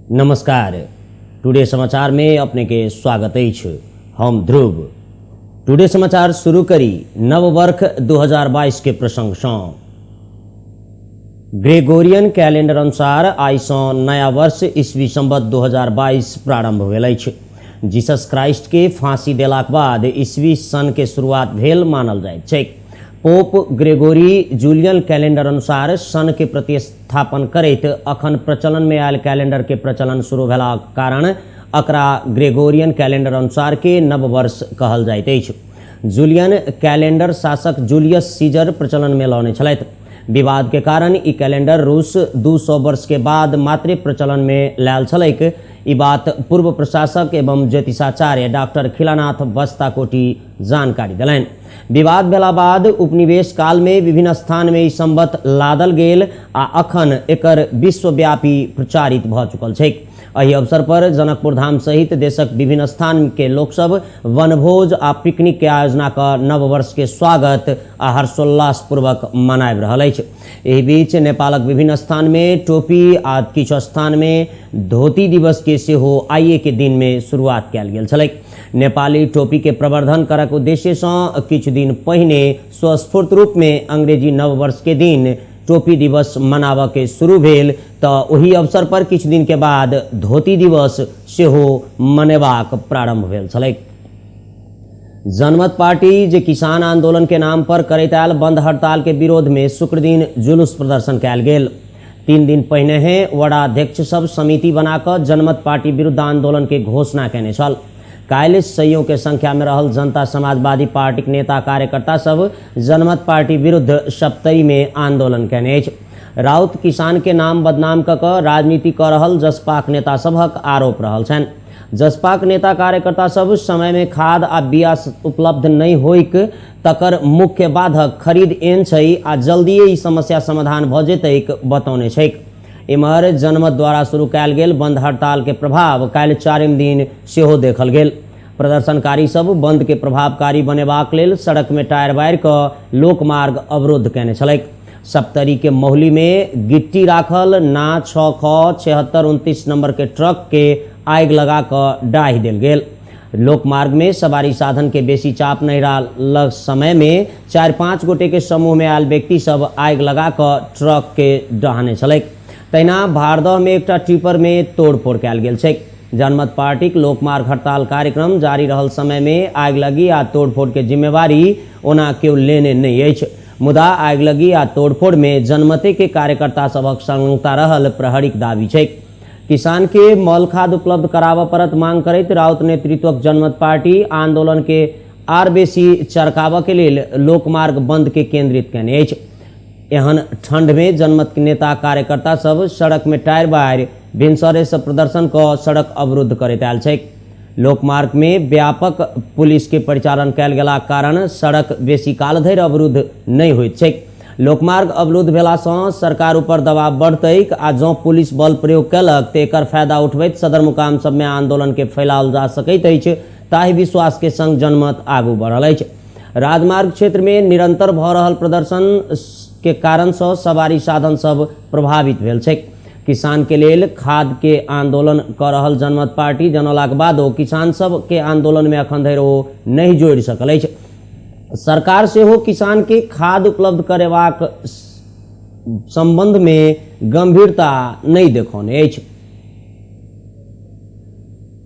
नमस्कार। टुडे समाचार में अपने के स्वागत है। हम ध्रुव। टुडे समाचार शुरू करी नववर्ष 2022 के प्रसंग से। ग्रेगोरियन कैलेंडर अनुसार आई से नया वर्ष ईस्वी संवत 2022 प्रारंभ भेल अछि। जीसस क्राइस्ट के फांसी देलाक बाद ईस्वी सन के शुरुआत भेल मानल जाइत छै। पोप ग्रेगोरी जूलियन कैलेंडर अनुसार सन के प्रतिस्थापन करैत अखन प्रचलन में आयल कैलेंडर के प्रचलन शुरू भेलाक कारण एकरा ग्रेगोरियन कैलेंडर अनुसार के नववर्ष कहल जाइत अछि। जूलियन कैलेंडर शासक जूलियस सीजर प्रचलन में लौने छलैथ। विवाद के कारण ई कैलेंडर रूस 200 वर्ष के बाद मात्र प्रचलन में लायल छलैक। ई बात पूर्व प्रशासक एवं ज्योतिषाचार्य डॉक्टर खिलानाथ बस्ताकोटी जानकारी दिलैन। विवाद भेला बाद उपनिवेश काल में विभिन्न स्थान में ई संवत लादल गेल आ अखन एकर विश्वव्यापी प्रचारित भ चुकल छै। एहि अवसर पर जनकपुर धाम सहित देशक विभिन्न स्थान के लोक सब वनभोज आ पिकनिक के आयोजना कर नववर्ष के स्वागत आ हर्षोल्लास पूर्वक मनाबि रहल अछि। एहि बीच नेपालक विभिन्न स्थान में टोपी आ किछु स्थान में धोती दिवस के सेहो आइए के दिन में शुरुआत कयल गेल छलैक। नेपाली टोपी के प्रवर्धन करक उद्देश्य से किछु दिन पहिने स्वस्फूर्त रूप में अंग्रेजी नववर्ष के दिन टोपी दिवस मनावा के शुरू भेल तो वही अवसर पर किछु दिन के बाद धोती दिवस सेहो मनेबाक प्रारंभ भेल छलैक। जनमत पार्टी जे किसान आंदोलन के नाम पर करैत आयल बंद हड़ताल के विरोध में शुक्र दिन जुलूस प्रदर्शन कयल गेल। 3 दिन पहिने वडा अध्यक्ष सब समिति बनाकर जनमत पार्टी विरुद्ध आंदोलन के घोषणा केने छल। काल्हि सैयों के संख्या में रहल जनता समाजवादी पार्टी के नेता कार्यकर्ता सब जनमत पार्टी विरुद्ध सप्तरी में आंदोलन केने अछि। राउत किसान के नाम बदनाम कऽ कऽ राजनीति कऽ रहल जसपाक नेता सभक आरोप रहल छनि। जसपाक नेता कार्यकर्ता सब समय में खाद आ बिया उपलब्ध नहीं होइक तकर मुख्य बाधक खरीद एन छै आ जल्दिए ई समस्या समाधान भऽ जेतैक बतौने छैक। इमहर जनमत द्वारा शुरू कयल गेल बंद हड़ताल के प्रभाव काल्हि 4म दिन सेहो देखल गेल। प्रदर्शनकारी सब बंद के प्रभावकारी बनेबाक लेल सड़क में टायर बारि कऽ लोकमार्ग अवरुद्ध केने छलैक। सप्तरी के महुली में गिट्टी राखल ना 6 ख 7629 नंबर के ट्रक के आगि लगा कऽ डाहि देल गेल। लोकमार्ग में सवारी साधन के बेसी चाप नहीं रहल समय में 4-5 गोटे के समूह में आयल व्यक्ति सब आगि लगा कऽ ट्रक के डहाने छलैक। तहिना भारदह में एकटा टिपर में तोड़फोड़ कयल गेल छै। जनमत पार्टी के लोकमार्ग हड़ताल कार्यक्रम जारी रहल समय में आगि लगी आ तोड़फोड़ के जिम्मेवारी ओना केओ लेने नहीं अछि। मुदा आगि लगी आ तोड़फोड़ में जनमते के कार्यकर्ता सबक संलग्नता रहल प्रहरीक दावी छै। किसान के मल खाद उपलब्ध कराबऽ परत मांग करैत राउत नेतृत्वक जनमत पार्टी आंदोलन के आर बेसी चरकाबऽ के लेल लोकमार्ग बंद के केंद्रित केने अछि। एहन ठंड में जनमत के नेता कार्यकर्ता सब सड़क में टायर बारि भिनसरे से प्रदर्शन कऽ सड़क अवरुद्ध करैत आयल छै। लोकमार्ग में व्यापक पुलिस के परिचालन कयल गेलाक कारण सड़क बेसी काल धरि अवरुद्ध नहीं होइत छै। लोकमार्ग अवरुद्ध भेला सँ सरकार ऊपर दबाव बढ़तैक आ जँ पुलिस बल प्रयोग कयलक तऽ एकर फायदा उठबैत सदर मुकाम सब में आंदोलन के फैलाओल जा सकैत अछि। ताहि विश्वास के संग जनमत आगू बढ़ल अछि। राजमार्ग क्षेत्र में निरंतर भऽ रहल प्रदर्शन के कारण से सवारी साधन सब प्रभावित भेल छै। किसान के लेल खाद के आंदोलन कर रहल जनमत पार्टी जनौलाक बादो किसान सब के आंदोलन में अखन धरि ओ नहीं जोड़ि सकल अछि। सरकार सेहो किसान के खाद उपलब्ध करेबाक संबंध में गंभीरता नहीं देखौने अछि।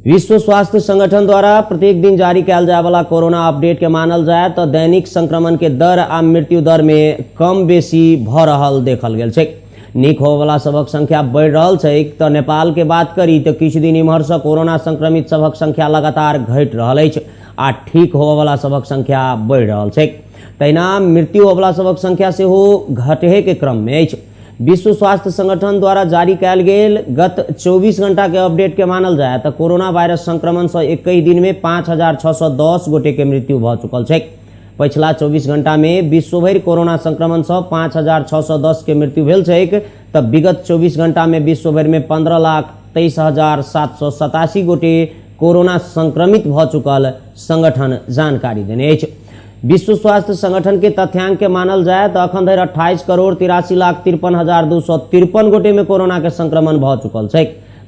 विश्व स्वास्थ्य संगठन द्वारा प्रत्येक दिन जारी कयल जाय वाला कोरोना अपडेट के मानल जाय तो दैनिक संक्रमण के दर आ मृत्यु दर में कम बेसी भऽ रहल देखल गेल छै। नीक होबय वाला सबक संख्या बढ़ि रहल छै तो नेपाल के बात करी तो किछु दिन इम्हर से कोरोना संक्रमित सबक संख्या लगातार घटि रहल अछि आ ठीक होबय वाला सबक संख्या बढ़ि रहल छै। तहिना मृत्यु होबय वाला सबक संख्या सेहो घटहे के क्रम में अछि। विश्व स्वास्थ्य संगठन द्वारा जारी कयल गेल गत 24 घंटा के अपडेट के मानल जाय तो कोरोना वायरस संक्रमण से एक ही दिन में 5610 गोटे के मृत्यु भऽ चुकल छै। पिछला 24 घंटा में विश्व भरि कोरोना संक्रमण से 5610 के मृत्यु भेल छै। तब विगत 24 घंटा में विश्व भरि में 15,23,787 गोटे कोरोना संक्रमित भऽ चुकल संगठन जानकारी देने अछि। विश्व स्वास्थ्य संगठन के तथ्यांक के मानल जाए तो अखन धरि 28,83,53,253 गोटे में कोरोना के संक्रमण भऽ चुकल छै।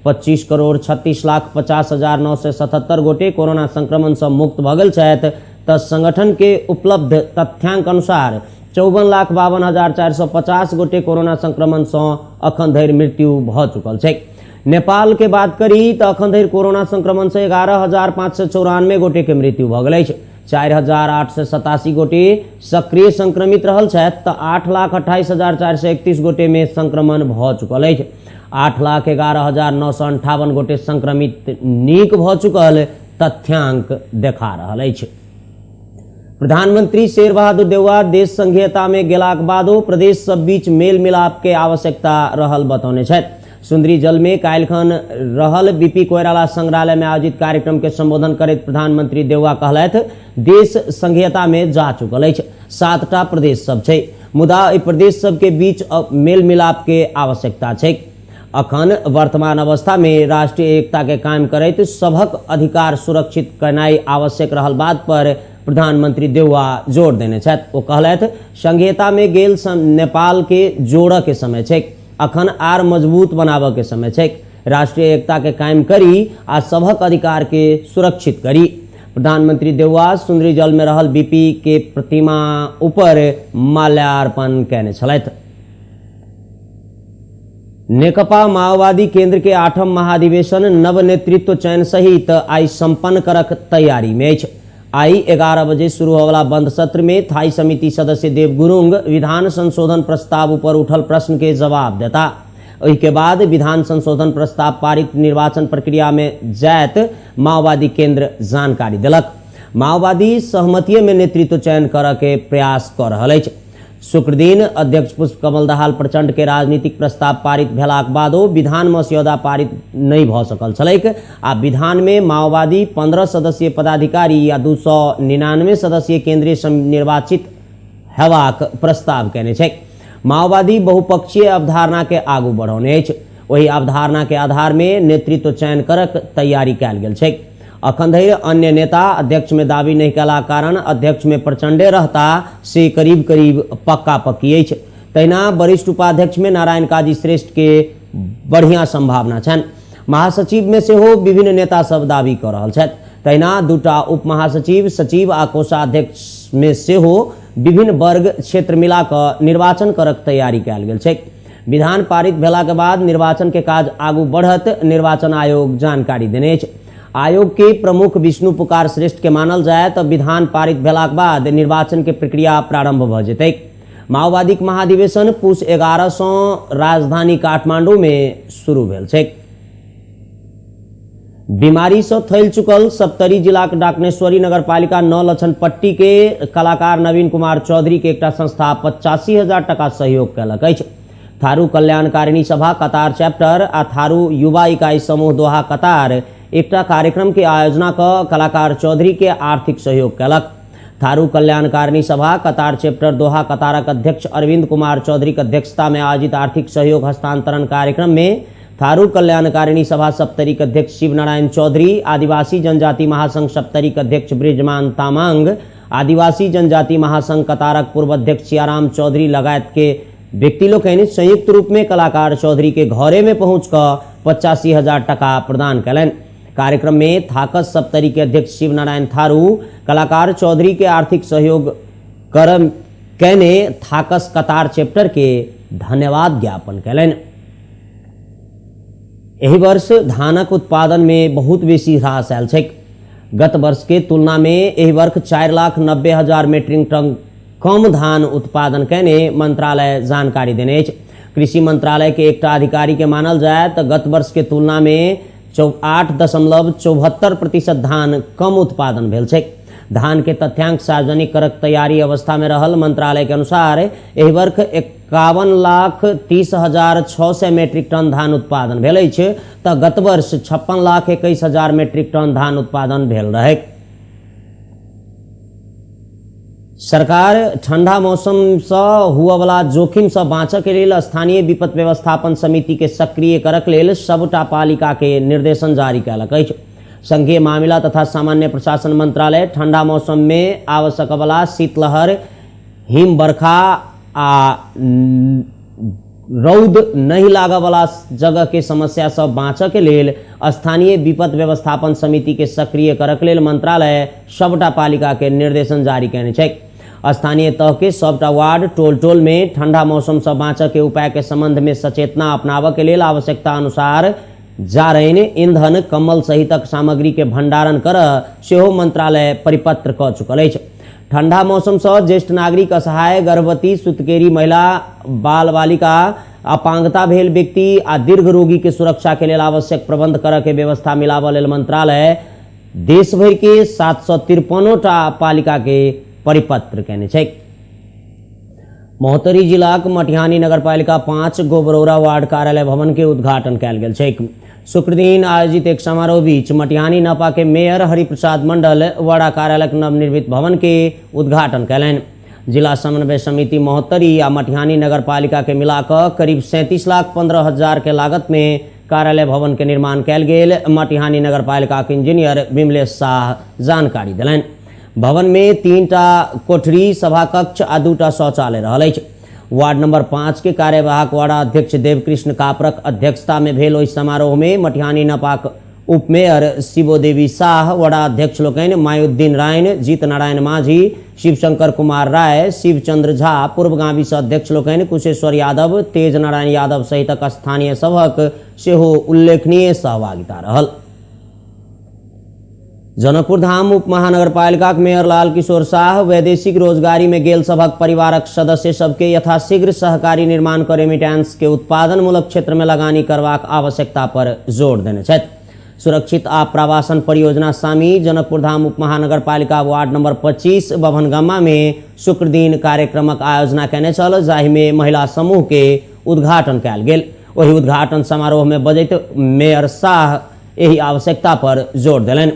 25,36,50,977 गोटे कोरोना संक्रमण से मुक्त भ गेल छथि तऽ संगठन के उपलब्ध तथ्यांक अनुसार 54,52,450 गोटे कोरोना संक्रमण से अखन धरि मृत्यु भ चुकल छै। नेपाल के बात करी तो अखन धरि कोरोना संक्रमण से 11,594 गोटे के मृत्यु भ गेल अछि। 4,887 गोटे सक्रिय संक्रमित रहल छथि तऽ 8,28,431 गोटे में संक्रमण भ चुकल अछि। 8,11,958 गोटे संक्रमित नीक भ चुकल तथ्यांक देखा रहल अछि। प्रधानमंत्री शेर बहादुर देउवा देश संघीयता में गेलाक बादो प्रदेश सब बीच मेल मिलाप के आवश्यकता रहल बतौने छथि। सुंदरी जल में काल्हिखन रहल बीपी कोइराला संग्रहालय में आयोजित कार्यक्रम के संबोधन करैत प्रधानमंत्री देउवा कहलथि देश संघीयता में जा चुकल अछि। 7टा प्रदेश सब छै, मुदा एहि प्रदेश सब के बीच मेल मिलाप के आवश्यकता छै। अखन वर्तमान अवस्था में राष्ट्रीय एकता के कायम करैत सबहक अधिकार सुरक्षित करनाई आवश्यक रहल बात पर प्रधानमंत्री देउवा जोर देने छथि। ओ कहलथि संघीयता में गेल नेपाल के जोड़ के समय छै, अखन आर मजबूत बनाबऽ के समय छै। राष्ट्रीय एकता के कायम करी आ सबहक अधिकार के सुरक्षित करी। प्रधानमंत्री देउवा सुंदरी जल में रहल बीपी के प्रतिमा ऊपर माल्यार्पण कैने छलथि। नेकपा माओवादी केंद्र के 8म महाधिवेशन नव नेतृत्व चयन सहित आई संपन्न करक तैयारी में अछि। आई 11 बजे शुरू होवला बंद सत्र में थाई समिति सदस्य देव गुरुंग विधान संशोधन प्रस्ताव पर उठल प्रश्न के जवाब देता। ओहि के बाद विधान संशोधन प्रस्ताव पारित निर्वाचन प्रक्रिया में जायत माओवादी केंद्र जानकारी दिलक। माओवादी सहमतिये में नेतृत्व चयन कर के प्रयास कर रहल अछि। शुक्र दिन अध्यक्ष पुष्प कमल दाहाल प्रचंड के राजनीतिक प्रस्ताव पारित भेलाक बादो विधान मस्यौदा पारित नहीं भ सकल छलैक आ विधान में माओवादी 15 सदस्यीय पदाधिकारी या 299 सदस्यीय केंद्रीय निर्वाचित हेबाक प्रस्ताव केने छै। माओवादी बहुपक्षीय अवधारणा के आगू बढ़ौने अछि। वही अवधारणा के आधार में नेतृत्व चयन करक तैयारी कैल गेल छै। अखन धरि अन्य नेता अध्यक्ष में दावी नहीं कला कारण अध्यक्ष में प्रचंडे रहता से करीब करीब पक्का पक्की अछि। तहिना वरिष्ठ उपाध्यक्ष में नारायण काजी श्रेष्ठ के बढ़िया संभावना छनि। महासचिव में सेहो विभिन्न नेता सब दावी कर रहल छथि। तहिना 2टा उप महासचिव, सचिव आ कोषाध्यक्ष में सेहो विभिन्न वर्ग क्षेत्र मिला कऽ निर्वाचन करक तैयारी कैल गेल छै। विधान पारित भेला के बाद निर्वाचन के काज आगू बढ़त निर्वाचन आयोग जानकारी देने अछि। आयोग के प्रमुख विष्णु पुकार श्रेष्ठ के मानल जाए तो विधान पारित भेलाक बाद निर्वाचन के प्रक्रिया प्रारंभ भ जेतै। माओवादी महाधिवेशन पूस 11 सौ राजधानी काठमांडू में शुरू भेल छै। बीमारी से थैल चुकल सप्तरी जिला के डाकनेश्वरी नगरपालिका 9 लछनपट्टी के कलाकार नवीन कुमार चौधरी के एकटा संस्था 85,000 टका सहयोग कयलक अछि। थारू कल्याणकारिणी सभा कतार चैप्टर आ थारू युवा इकाई समूह दोहा कतार एकटा कार्यक्रम के आयोजना क कलाकार चौधरी के आर्थिक सहयोग कयलक। थारू कल्याणकारिणी सभा कतार चैप्टर दोहा कतारक अध्यक्ष अरविंद कुमार चौधरी की अध्यक्षता में आयोजित आर्थिक सहयोग हस्तांतरण कार्यक्रम में थारू कल्याणकारिणी सभा सप्तरी के अध्यक्ष शिव नारायण चौधरी, आदिवासी जनजाति महासंघ सप्तरी के अध्यक्ष ब्रिजमान तामांग, आदिवासी जनजाति महासंघ कतारक पूर्व अध्यक्ष सियाराम चौधरी लगायत के व्यक्ति लोग संयुक्त रूप में कलाकार चौधरी के घरे में पहुंच कर 85,000 टका प्रदान कलन। कार्यक्रम में थाकस सप्तरी के अध्यक्ष शिव नारायण थारू कलाकार चौधरी के आर्थिक सहयोग करम कहने थाकस कतार चैप्टर के धन्यवाद ज्ञापन कलन। एहि वर्ष धानक उत्पादन में बहुत बेसी ह्रास आयल छै। गत वर्ष के तुलना में एहि वर्ष 4,90,000 मीट्रिक टन कम धान उत्पादन कहने मंत्रालय जानकारी देने अछि। कृषि मंत्रालय के एकटा अधिकारी के मानल जाए तो गत वर्ष के तुलना में 8.74% धान कम उत्पादन भेल छै। धान के तथ्यांक सार्वजनिक करक तैयारी अवस्था में रहल मंत्रालय के अनुसार एहि वर्ष 51,30,600 मीट्रिक टन धान उत्पादन भेल अछि तऽ गत वर्ष 56,21,000 मीट्रिक टन धान उत्पादन भेल रहै। सरकार ठंडा मौसम से हुआ वाला जोखिम से बाँचऽ के लेल स्थानीय विपत्ति व्यवस्थापन समिति के सक्रिय करक लेल सबटा पालिका के निर्देशन जारी कयलक अछि। संघीय मामला तथा सामान्य प्रशासन मंत्रालय ठंडा मौसम में आवश्यक वाला शीतलहर, हिम बरखा आ रौद नहीं लागऽ वाला जगह के समस्या से बाँचऽ के लेल स्थानीय विपद व्यवस्थापन समिति के सक्रिय करऽ के लेल मंत्रालय सबटा पालिका के निर्देशन जारी कयने छै। स्थानीय तह के सबटा वार्ड टोल टोल में ठंडा मौसम से बाँचऽ के उपाय के संबंध में सचेतना अपनाबऽ के लेल आवश्यकता अनुसार जारनि ईंधन कम्बल सहितक सामग्री के भंडारण करऽ सेहो मंत्रालय परिपत्र कऽ चुकल अछि। ठंडा मौसम से ज्येष्ठ नागरिक, असहाय, गर्भवती, सुतकेरी महिला, बाल बालिका, अपांगता भेल व्यक्ति आ दीर्घ रोगी के सुरक्षा के लेल आवश्यक प्रबंध करऽ के व्यवस्था मिलाबऽ लेल मंत्रालय देश भर के 753टा पालिका के परिपत्र कयने छै। महोत्तरी जिलाक मटिहानी नगरपालिका 5 गोबरौरा वार्ड कार्यालय भवन के उद्घाटन कयल गेल छै। शुक्र दिन आयोजित एक समारोह बीच मटिहानी नपा के मेयर हरिप्रसाद मंडल वाड़ा कार्यालय नवनिर्मित भवन के उद्घाटन कयलनि। जिला समन्वय समिति महोत्तरी आ मटिहानी नगरपालिका के मिलाकऽ करीब 37,15,000 के लागत में कार्यालय भवन के निर्माण कयल गेल। मटिहानी नगरपालिका के इंजीनियर विमलेश शाह जानकारी देलनि। भवन में 3टा कोठरी, सभा कक्ष आ 2टा शौचालय रहल अछि। वार्ड नंबर 5 के कार्यवाहक वार्ड अध्यक्ष देवकृष्ण कापरक अध्यक्षता में भेल ओहि समारोह में मटिहानी नपाक उप मेयर शिवो देवी शाह, वार्ड अध्यक्ष लोकनि मायुद्दीन रायन, जीत नारायण माझी, शिवशंकर कुमार राय, शिवचंद्र झा, पूर्वगामी अध्यक्ष लोकनि कुशेश्वर यादव, तेज नारायण यादव सहितक स्थानीय सभक सेहो उल्लेखनीय सहभागिता रहल। जनकपुर धाम उप महानगरपालिका के मेयर लाल किशोर शाह वैदेशिक रोजगारी में गेल सभक परिवारक सदस्य सबके यथाशीघ्र सहकारी निर्माण कर रेमिटेंस के उत्पादन मूलक क्षेत्र में लगानी करबाक आवश्यकता पर जोर देने छथि। सुरक्षित आ प्रवासन परियोजना सामी जनकपुर धाम उप महानगरपालिका वार्ड नंबर 25 बभनगम्मा में शुक्र दिन कार्यक्रमक आयोजना कयने छल, जाहि में महिला समूह के उद्घाटन कयल गेल। वही उद्घाटन समारोह में बजैत मेयर शाह एही आवश्यकता पर जोर देलनि।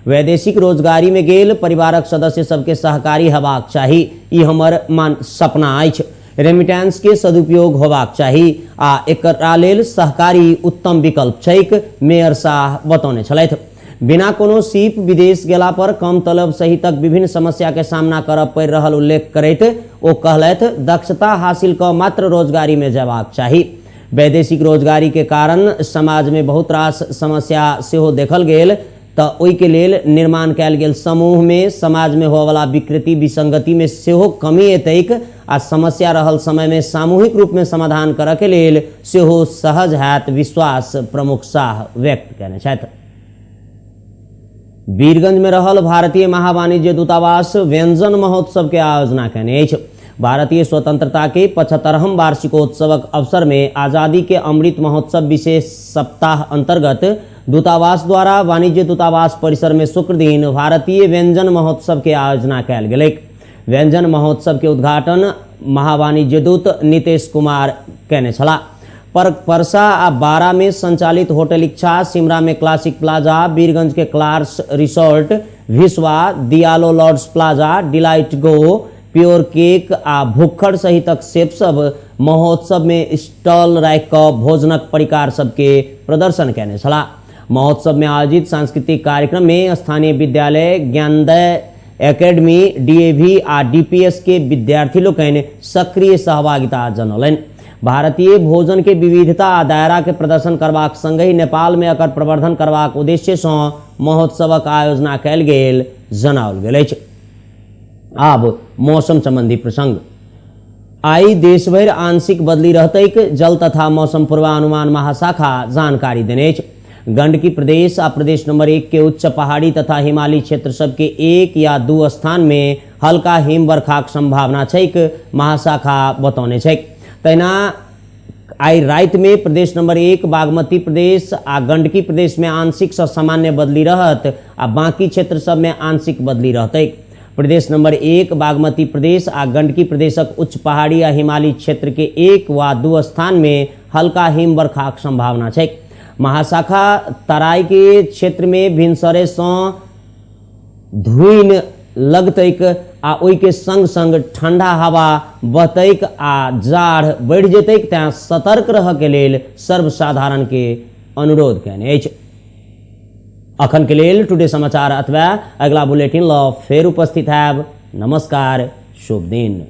वैदेशिक रोजगारी में गेल परिवारक सदस्य सबके सहकारी हेबाक चाही, ई हमर सपना अछि। रेमिटेंस के सदुपयोग होबाक चाही आ एकरा लेल सहकारी उत्तम विकल्प छैक, मेयर शाह बतौने छलथि। बिना कोनो सीप विदेश गेला पर कम तलब सहितक विभिन्न समस्या के सामना करऽ पड़ि रहल उल्लेख करैत ओ कहलथि दक्षता हासिल कऽ मात्र रोजगारी में जयबाक चाही। वैदेशिक रोजगारी के कारण समाज में बहुत रास समस्या सेहो देखल गेल, तऽ ओहि के लेल निर्माण कयल गेल समूह में समाज में होए वाला विकृति विसंगति में सेहो कमी एतैक आ समस्या रहल समय में सामूहिक रूप में समाधान करऽ के लेल सेहो सहज हैत, विश्वास प्रमुख शाह व्यक्त कयने छथि। वीरगंज में रहल भारतीय महावाणिज्य दूतावास व्यंजन महोत्सव के आयोजना कयने अछि। भारतीय स्वतंत्रता के 75वां वार्षिकोत्सवक अवसर में आजादी के अमृत महोत्सव विशेष सप्ताह अंतर्गत दूतावास द्वारा वाणिज्य दूतावास परिसर में शुक्र दिन भारतीय व्यंजन महोत्सव के आयोजना कयल गेलैक। व्यंजन महोत्सव के उद्घाटन महावाणिज्य दूत नीतेश कुमार कयने छलाह। परसा आ बारा में संचालित होटल इच्छा, सिमरा में क्लासिक प्लाजा, वीरगंज के क्लार्स रिसोर्ट, विश्वा, दियालो लॉर्ड्स प्लाजा, डिलाइट गो, प्योर केक आ भुक्खड़ सहितक सेप सब महोत्सव में स्टॉल राखि कऽ भोजनक परिकार सबके प्रदर्शन कयने छलाह। महोत्सव में आयोजित सांस्कृतिक कार्यक्रम में स्थानीय विद्यालय, ज्ञानोदय एकेडमी, डीएवी आ डीपीएस के विद्यार्थी लोकनि सक्रिय सहभागिता जनौलनि। भारतीय भोजन के विविधता आ दायरा के प्रदर्शन करबाक संगहि नेपाल में एकर प्रवर्धन करबाक उद्देश्य सँ महोत्सवक आयोजना कयल गेल जनाओल गेल अछि। आब मौसम संबंधी प्रसंग। आई देशभर आंशिक बदली रहतैक, जल तथा मौसम पूर्वानुमान महाशाखा जानकारी देने अछि। गंडकी प्रदेश आ प्रदेश नंबर 1 के उच्च पहाड़ी तथा हिमालयी क्षेत्र सबके 1 या 2 स्थान में हल्का हिमवर्षाक संभावना छैक, महाशाखा बतौने छैक। तहिना आई राति में प्रदेश नंबर 1 बागमती प्रदेश आ गंडकी प्रदेश में आंशिक से सामान्य बदली रहत आ बाकी क्षेत्र सब में आंशिक बदली रहतैक। प्रदेश नंबर 1 बागमती प्रदेश आ गंडकी प्रदेशक उच्च पहाड़ी आ हिमालयी क्षेत्र के 1 वा 2 स्थान में हल्का हिमवर्षाक संभावना छैक। महाशाखा तराई के क्षेत्र में भिनसरे सँ धुइन लगतैक आ ओहि के संग संग ठंडा हवा बहतैक आ जाड़ बढ़ जेतैक, तें सतर्क रहऽ के लेल सर्वसाधारण के अनुरोध कयने अछि। अखन के लेल टुडे समाचार अथवा अगला बुलेटिन ल फेर उपस्थित हैब। नमस्कार, शुभ दिन।